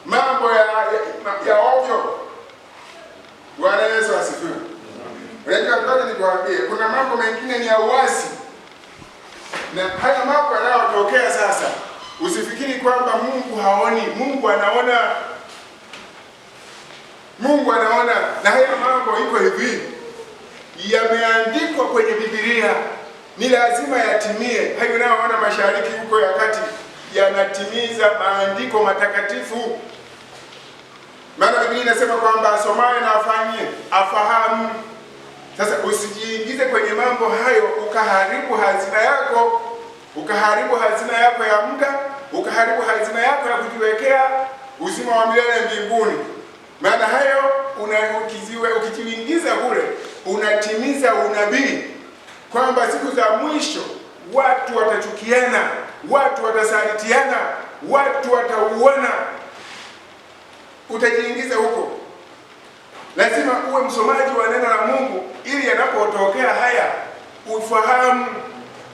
mambo ya ovyo. Bwana Yesu asifiwe. Unajua ngoja nikwambie, kuna mambo mengine ni ya uasi. Na haya mambo yanayotokea sasa, usifikiri kwamba Mungu haoni. Mungu anaona. Na haya mambo iko hivi. Yameandikwa kwenye Biblia. Ni lazima yatimie. Hayo unayoona mashariki huko ya kati yanatimiza maandiko matakatifu. Maana Biblia inasema kwamba asomaye na afanyie afahamu. Sasa usijiingize kwenye mambo hayo ukaharibu hazina yako. Ukaharibu hazina yako ya muda, ukaharibu hazina yako ya kujiwekea uzima wa milele mbinguni. Maana hayo ukijiingiza kule, unatimiza unabii kwamba siku za mwisho watu watachukiana, watu watasalitiana, watu watauana. Utajiingiza huko. Lazima uwe msomaji wa neno la Mungu ili yanapotokea haya ufahamu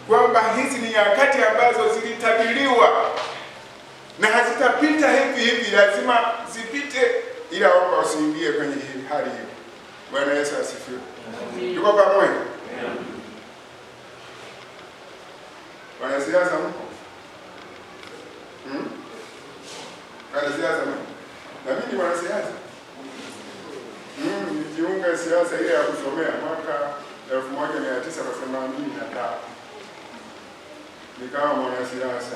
kwamba hizi ni nyakati ambazo zilitabiriwa na hazitapita hivi. Lazima zipite, ila omba usiingie kwenye hali hiyo. Bwana Yesu asifiwe. Tuko pamoja? Wanasiasa mko? Wanasiasa mko? Na mimi ni mwanasiasa. Nilijiunga siasa ile ya kusomea mwaka 1983. Nikawa mwanasiasa.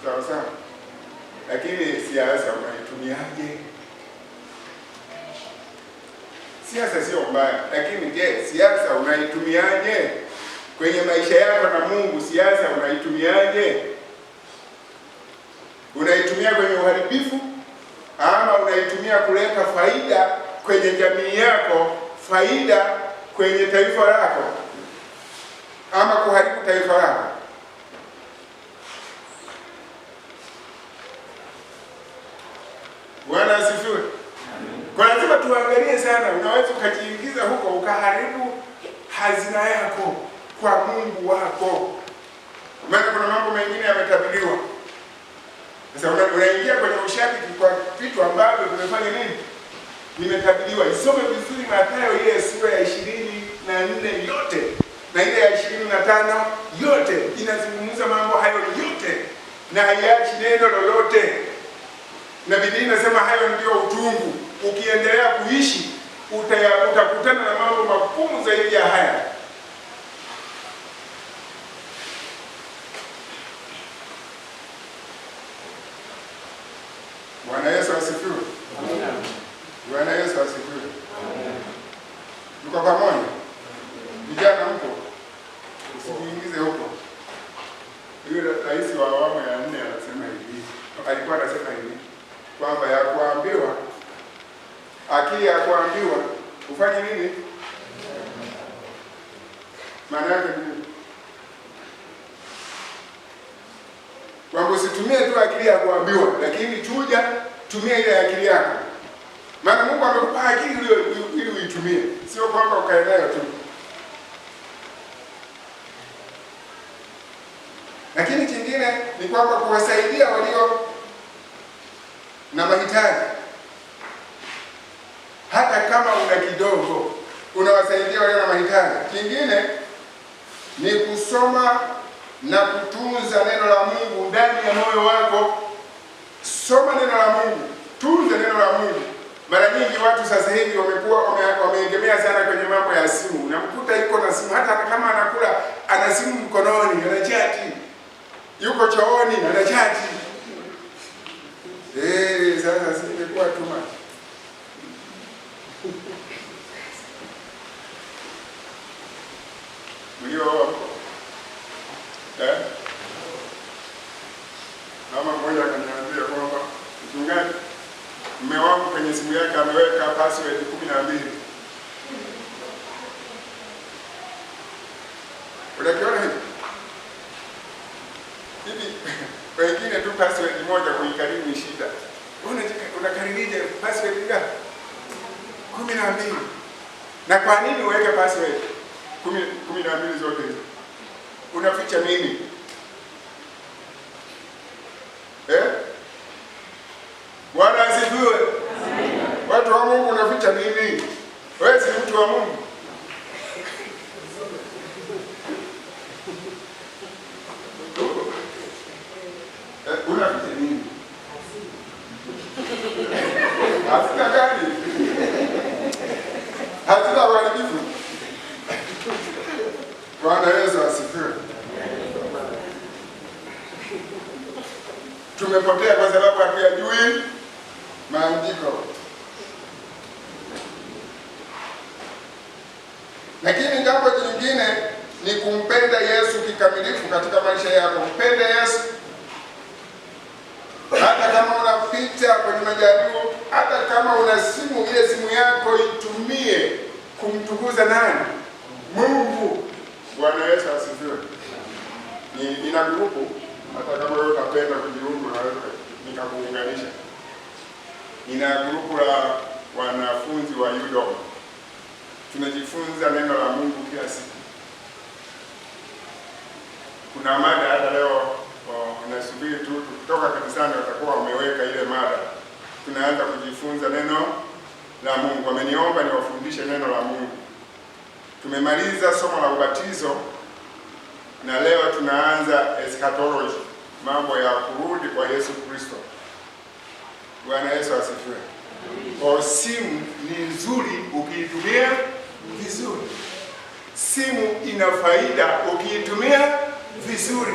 Sawa. Lakini siasa unaitumiaje? Siasa sio mbaya, lakini je, siasa unaitumiaje? Kwenye maisha yako na Mungu, siasa unaitumiaje? Unaitumia kwenye uharibifu ama unaitumia kuleta faida kwenye jamii yako, faida kwenye taifa lako, ama kuharibu taifa lako? Bwana asifiwe. Kwa lazima tuangalie sana. Unaweza ukajiingiza huko ukaharibu hazina yako kwa Mungu wako. Maana kuna mambo mengine yametabiriwa. Sasa unaingia kwenye ushabiki kwa vitu ambavyo vimefanya nini? Nimetabiriwa. Isome vizuri Mathayo ile sura ya 24 yote na ile ya 25 yote inazungumza mambo hayo yote na haiachi neno lolote. Na Biblia inasema hayo ndio utungu. Ukiendelea kuishi utakutana na mambo magumu zaidi ya haya. Bwana Yesu asifiwe. Amina. Bwana Yesu asifiwe. Amina. Tuko pamoja? Vijana mko? Usijiingize huko. Yule rais wa awamu ya 4 anasema hivi. Alikuwa anasema hivi kwamba ya kuambiwa, akili ya kuambiwa ufanye nini? Maana yake nini? Kwamba usitumie tu akili ya kuambiwa, lakini tumia ile akili yako. Maana Mungu amekupa akili ili uitumie, sio kwamba ukae nayo tu. Lakini kingine ni kwamba kuwasaidia walio na mahitaji. Hata kama una kidogo, unawasaidia walio na mahitaji. Kingine ni kusoma na kutunza neno la Mungu ndani ya moyo wako. Soma neno la Mungu, tunza neno la Mungu. Mara nyingi watu sasa hivi wamekuwa wameegemea sana kwenye mambo ya simu. Unamkuta yuko na simu, hata kama anakula ana simu mkononi, anachati. Yuko chooni anachati. Sasa singekuwa too much. Mlio mama mmoja akaniambia kwamba mchungaji, mume wangu kwenye simu yake ameweka password 12. Unakiona hivi? Hivi wengine tu password moja kuikaribu ni shida. Unakaribije password ngapi? 12. Na kwa nini uweke password 12 zote hizo? Unaficha nini? Bwana asifiwe. Watu wa Mungu, unaficha nini? Wewe si mtu wa Mungu. Unaficha nini? Hasina gani? Hasina uharibifu. Bwana Yesu asifiwe. Tumepotea kwa sababu hatuyajui maandiko. Lakini jambo jingine ni kumpenda Yesu kikamilifu katika maisha yako. Mpende Yesu. Hata kama unapita kwenye majaribu, hata kama una simu, ile simu yako itumie kumtukuza nani? Mungu. Bwana Yesu asifiwe. Ina grupu, hata kama wewe unapenda kujiunga naweza nikakuunganisha. Ina grupu la wanafunzi wa UDOM. Tunajifunza neno la Mungu kila siku. Kuna mada hata leo nasubiri tu kutoka kanisani watakuwa wameweka ile mada. Tunaanza kujifunza neno la Mungu. Wameniomba niwafundishe neno la Mungu. Tumemaliza somo la ubatizo na leo tunaanza eschatology, mambo ya kurudi kwa Yesu Kristo. Bwana Yesu asifiwe. Kwa simu ni nzuri ukiitumia vizuri. Simu ina faida ukiitumia vizuri.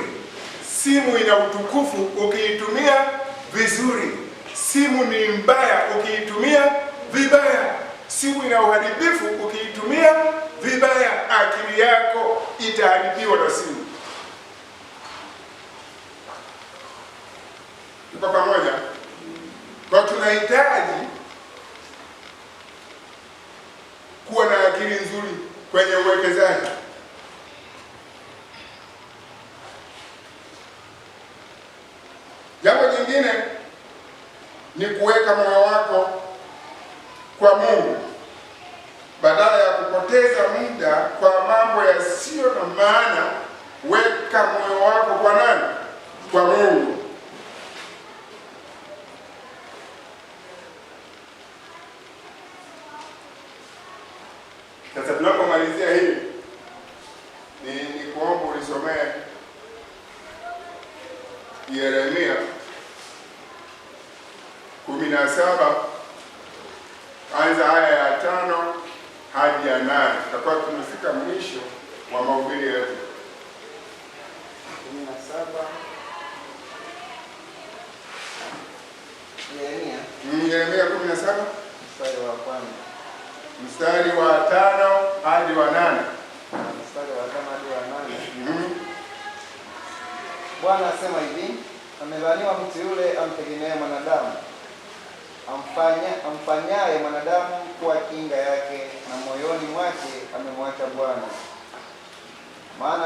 Simu ina utukufu ukiitumia vizuri. Simu ni mbaya ukiitumia vibaya. Simu ina uharibifu ukiitumia vibaya. Akili yako itaharibiwa na simu. Tuko pamoja? Kwa tunahitaji kuwa na akili nzuri kwenye uwekezaji. Jambo jingine ni kuweka moyo wako kwa Mungu badala ya kupoteza muda kwa mambo yasiyo na maana. Weka moyo wako kwa nani? Kwa Mungu. Sasa tunapomalizia hili ni kuomba ulisomee Yeremia 17 anza aya ya 5 hadi ya 8. Tutakuwa tumefika mwisho wa mahubiri yetu. 17 Yeremia 17 mstari wa kwanza. Mstari wa 5 hadi wa 8. Mstari wa 5 hadi wa 8. Bwana asema hivi: amelaaniwa mtu yule amtegemea mwanadamu, amfanyaye mwanadamu kuwa kinga yake, na moyoni mwake amemwacha Bwana. Maana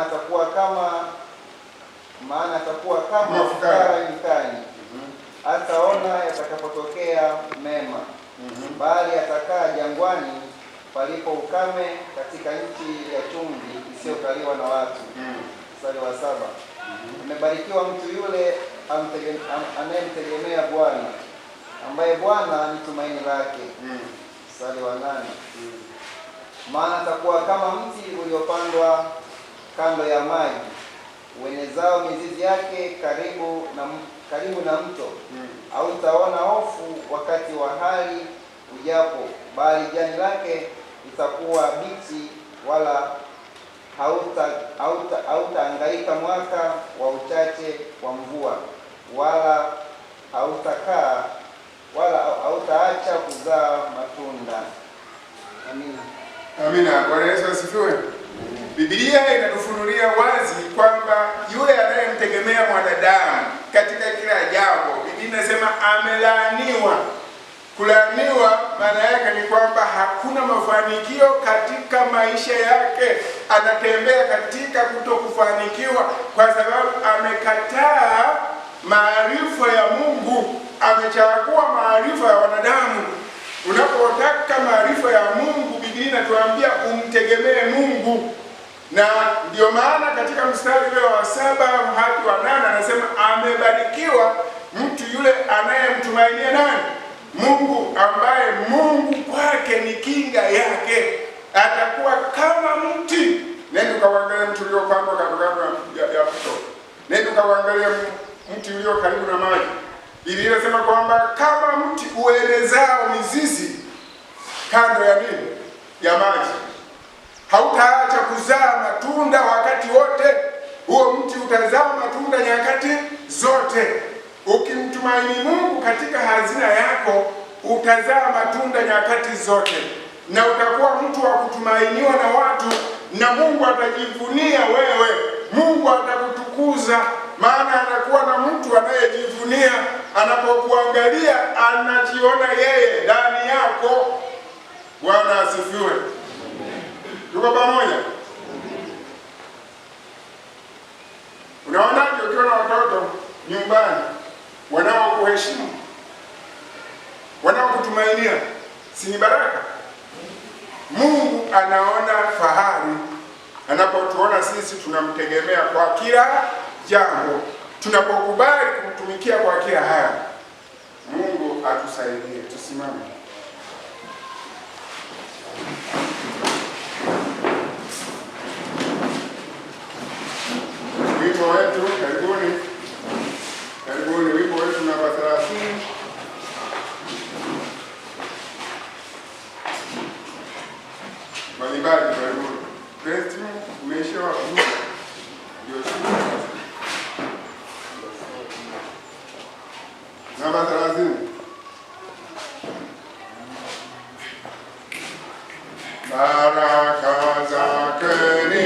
atakuwa kama fukara nyikani, hataona yatakapotokea mema, bali atakaa jangwani palipo ukame, katika nchi ya chumvi isiyokaliwa na watu. Mstari wa 7. Amebarikiwa mtu yule anayemtegemea Bwana, ambaye Bwana ni tumaini lake. Mstari wa 8. Maana atakuwa kama mti uliopandwa kando ya maji, uenezao mizizi yake karibu na mto. Hautaona hofu wakati wa hali ujapo, bali jani lake litakuwa bichi, wala hautahangaika mwaka wa uchache wa mvua, wala hautaacha kuzaa matunda. Amina. Amina. Bwana Yesu asifiwe. Biblia inatufunulia wazi kwamba yule anayemtegemea mwanadamu katika kila jambo, Biblia inasema amelaaniwa. Kulaaniwa maana yake ni kwamba hakuna mafanikio katika maisha yake, anatembea katika kutokufanikiwa kwa sababu amekataa maarifa ya Mungu, amechagua maarifa ya wanadamu. Unapotaka maarifa ya Mungu, Biblia inatuambia umtegemee Mungu. Na ndio maana katika mstari ule wa 7 hadi wa 8 anasema amebarikiwa mtu yule anayemtumainia nani? Mungu, ambaye Mungu kwake ni kinga yake. Atakuwa kama mti. Nenda ukaangalia mti uliopandwa kando ya mto. Nenda ukaangalia mti ulio karibu na maji. Biblia inasema kwamba kama mti uelezao mizizi kando ya nini? Ya maji, hautaacha kuzaa matunda wakati wote. Huo mti utazaa matunda nyakati zote. Ukimtumaini Mungu katika hazina yako, utazaa matunda nyakati zote, na utakuwa mtu wa kutumainiwa na watu, na Mungu atajivunia wewe. Mungu atakutukuza, maana anakuwa na mtu anayejivunia. Anapokuangalia anajiona yeye ndani yako. Bwana asifiwe. Tuko pamoja? Unaonaje ukiwa na watoto nyumbani wanaokuheshimu, wanaokutumainia? Si ni baraka? Mungu anaona fahari anapotuona sisi tunamtegemea kwa kila jambo, tunapokubali kumtumikia kwa kila hali. Mungu atusaidie. Tusimame. Wimbo wetu, karibuni. Karibuni, wimbo wetu namba 30. Mbalimbali, karibuni. Kristo umeisha wa Mungu. Ndio shida. Namba 30. Baraka zake ni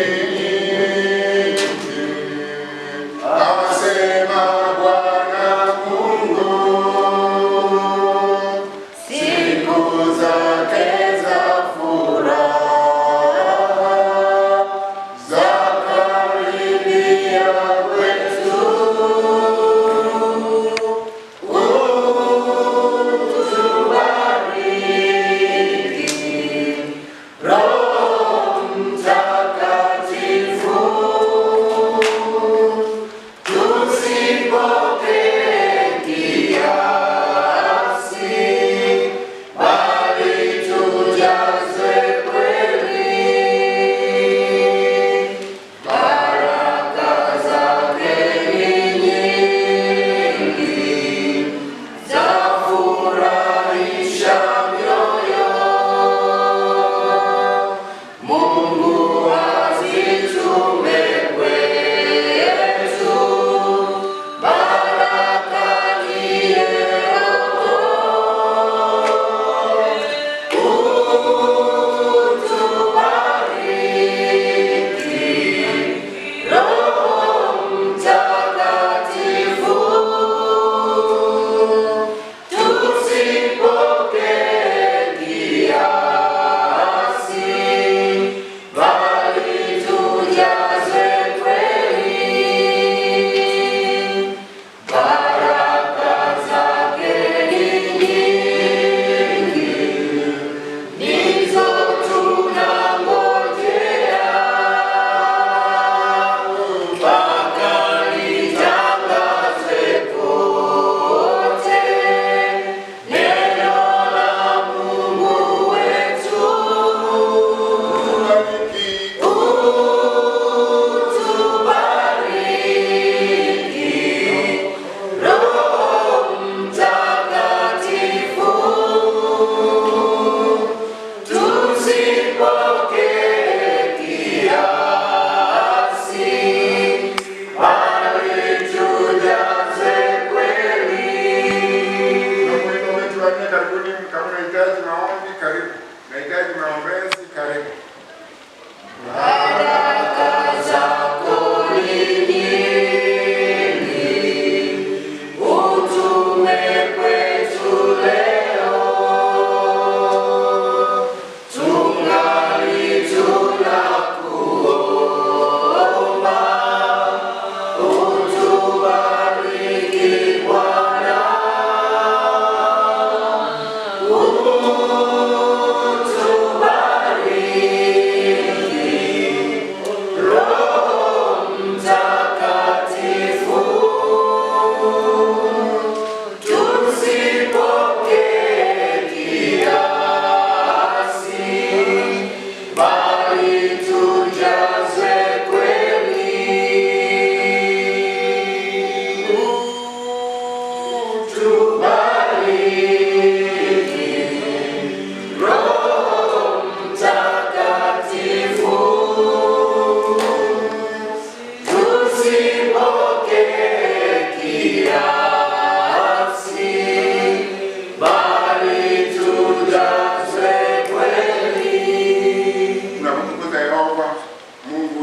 Zakaribia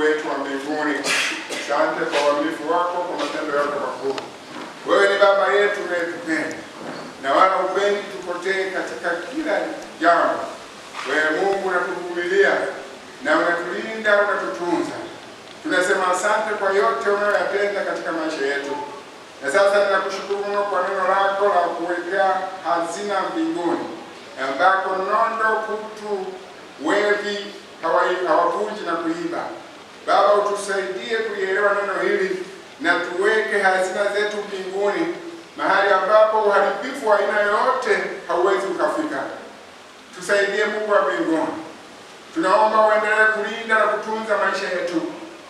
wetu wa mbinguni, asante kwa uaminifu wako, kwa matendo yako makuu. Wewe ni Baba yetu unayetupenda na wala upendi tupotee katika kila jambo. Wewe Mungu unatuvumilia na unatulinda, unatutunza. Tunasema asante kwa yote unayoyatenda katika maisha yetu. Na sasa ninakushukuru mno kwa neno lako la kuwekea hazina mbinguni, ambako nondo, kutu, wevi hawavunji na kuiba. Baba, utusaidie kulielewa neno hili na tuweke hazina zetu mbinguni, mahali ambapo uharibifu wa aina yoyote hauwezi ukafika. Tusaidie Mungu wa mbinguni. Tunaomba uendelee kulinda na kutunza maisha yetu.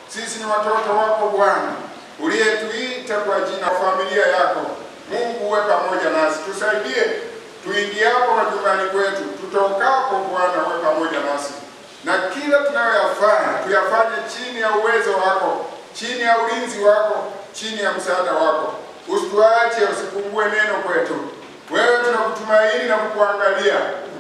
Sisi ni watoto wako Bwana, uliyetuita kwa jina, familia yako. Mungu uwe pamoja nasi. Tusaidie tuingiapo majumbani kwetu, tutokapo Bwana uwe pamoja nasi. Na kila tunayoyafanya tuyafanye chini ya uwezo wako, chini ya ulinzi wako, chini ya msaada wako. Usituache, usipungue neno kwetu. Wewe tunakutumaini na kukuangalia,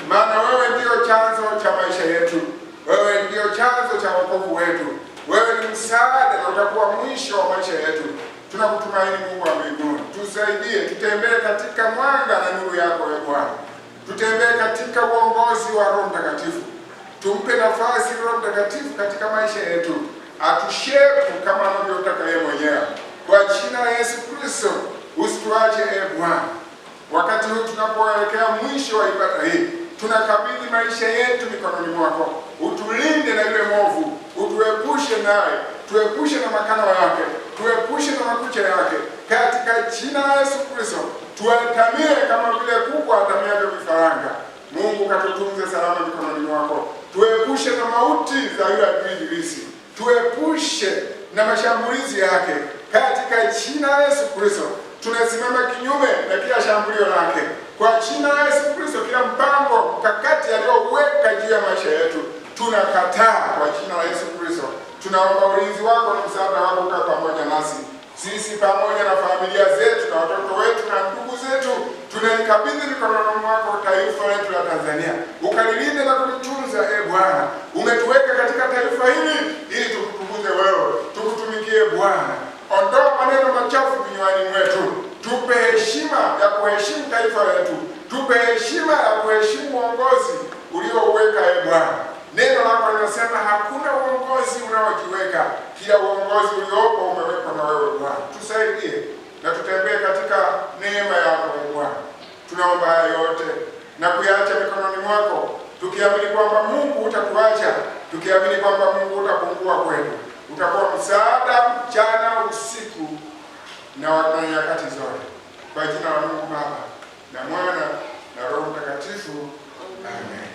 maana wewe ndio chanzo cha maisha yetu. Wewe ndio chanzo cha wokovu wetu. Wewe ni msaada na utakuwa mwisho wa maisha yetu. Tunakutumaini Mungu wa mbinguni. Tusaidie tutembee katika mwanga na nuru yako ya Bwana. Tutembee katika uongozi wa Roho Mtakatifu. Tumpe nafasi Roho Mtakatifu katika maisha yetu. Atushepu kama anavyotaka yeye mwenyewe. Kwa jina la Yesu Kristo, usituache Bwana. Wakati huu tunapoelekea mwisho wa ibada hii, tunakabidhi maisha yetu mikononi mwako. Utulinde na yule mwovu, utuepushe naye, tuepushe na makano yake, tuepushe na makucha yake. Katika jina la Yesu Kristo, tuatamie kama vile kuku atamiavyo vifaranga. Mungu, katutunze salama mikononi mwako. Tuepushe na mauti za yule adui Ibilisi, tuepushe na mashambulizi yake. Katika jina la Yesu Kristo, tunasimama kinyume na kila shambulio lake. Kwa jina la Yesu Kristo, kila mpango mkakati aliyoweka juu ya maisha yetu tunakataa kwa jina la Yesu Kristo. Tunaomba ulinzi wako na msaada wako ukae pamoja nasi. Sisi pamoja na familia zetu na watoto wetu na ndugu zetu, tunalikabidhi mikononi mwako taifa letu la Tanzania. Ukalilinde na kulitunza Bwana. Umetuweka katika taifa hili ili tukutukuze wewe, tukutumikie Bwana. Ondoa maneno machafu vinywani mwetu. Tupe heshima ya kuheshimu taifa letu. Tupe heshima ya kuheshimu uongozi uliouweka Bwana. Neno lako linasema hakuna uongozi unaojiweka, kila uongozi uliopo umewekwa na wewe Bwana. Tusaidie na tutembee katika neema yako Bwana. Tunaomba haya yote na kuyaacha mikononi mwako, tukiamini kwamba Mungu utatuacha, tukiamini kwamba Mungu utapungua kwetu. Utakuwa msaada mchana, usiku na nyakati zote. Kwa jina la Mungu Baba na Mwana na Roho Mtakatifu. Amen.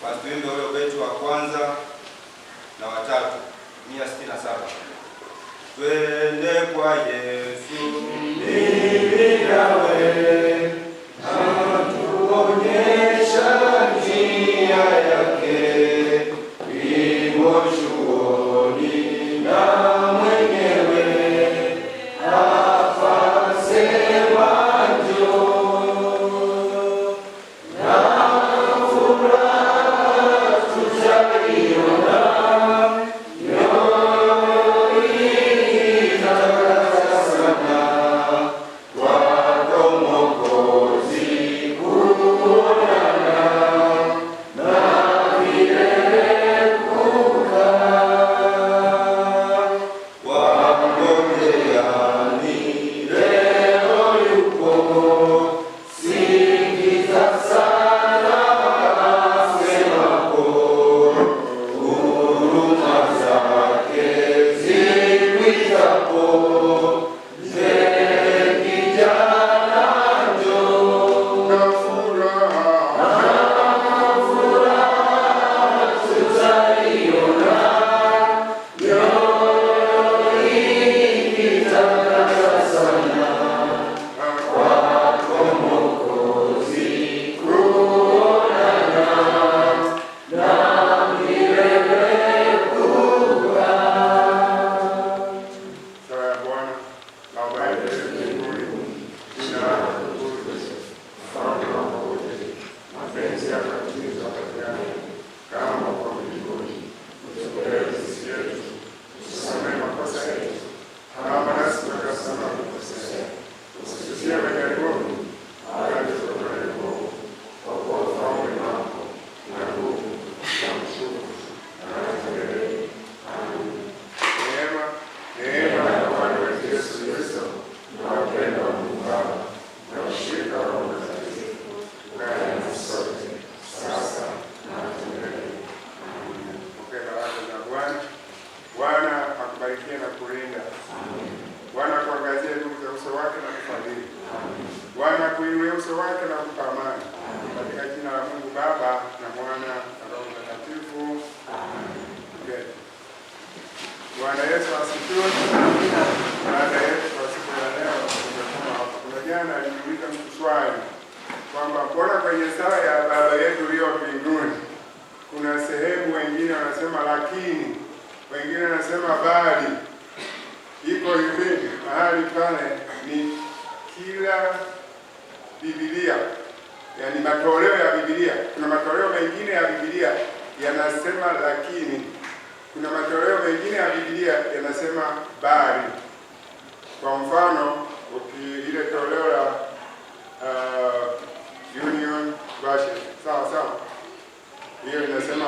Basi tuimbe ule ubeti wa kwanza na watatu 167. Twende kwa Yesu mimi nawe, atuonyesha njia yake, wimo shuoni na mwenyewe afasema njoo, na furaha tutaiona mioyo sana kwako Mwokozi. Bwana Yesu asifiwe. Baada yetu kwa siku ya leo kuna jana aliuliza mtu swali kwamba mbona kwenye sala ya Baba yetu ulio mbinguni kuna sehemu wengine wanasema lakini, wengine wanasema bali. Iko hivi, mahali pale ni kila Biblia, yaani matoleo ya Biblia. Kuna matoleo mengine ya Biblia yanasema lakini, kuna matoleo mengine ya Biblia yanasema bali. Kwa mfano, ile toleo la Union Version, sawa, hiyo inasema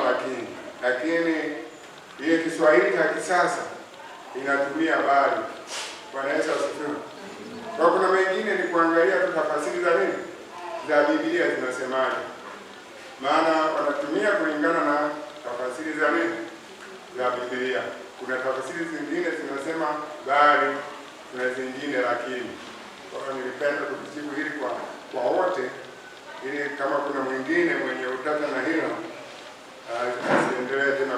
lakini ile Kiswahili cha kisasa inatumia bali. Bwana Yesu asifiwe. Kwa kuna mengine ni kuangalia tu tafsiri za nini za Biblia zinasemaje, maana wanatumia kulingana na tafsiri za nini za Biblia. Kuna tafsiri zingine zinasema bali, kuna zingine lakini. Kwa hiyo nilipenda kujibu hili kwa wote, ili kama kuna mwingine mwenye utata na hilo asiendelee tena